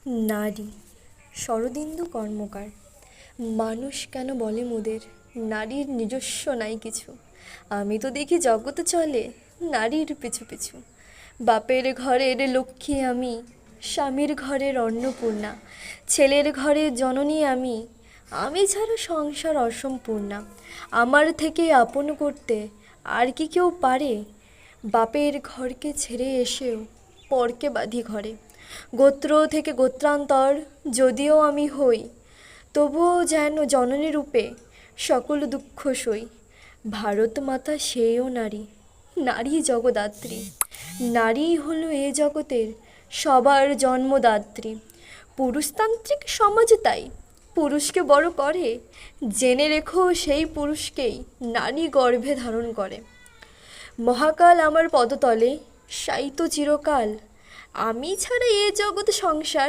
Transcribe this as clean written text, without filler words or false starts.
নারী শরদিন্দু কর্মকার। মানুষ কেন বলে মোদের নারীর নিজস্ব নাই কিছু। আমি তো দেখি জগৎ চলে নারীর পিছু পিছু। বাপের ঘরের লক্ষ্মী আমি, স্বামীর ঘরের অন্নপূর্ণা, ছেলের ঘরের জননী আমি। আমি ছাড়া সংসার অসম্পূর্ণা। আমার থেকে আপন করতে আর কি কেউ পারে? বাপের ঘরকে ছেড়ে এসেও পরকে বাঁধি ঘরে। গোত্র থেকে গোত্রান্তর যদিও আমি হই, তবুও যেন জননী রূপে সকল দুঃখ সই। ভারত মাতা সেও নারী, নারী জগদাত্রী। নারীই হলো এ জগতের সবার জন্মদাত্রী। পুরুষতান্ত্রিক সমাজ তাই পুরুষকে বড় করে, জেনে রেখো সেই পুরুষকেই নারী গর্ভে ধারণ করে। মহাকাল আমার পদতলে শায়িত চিরকাল, আমি ছাড়া এ জগৎ সংসার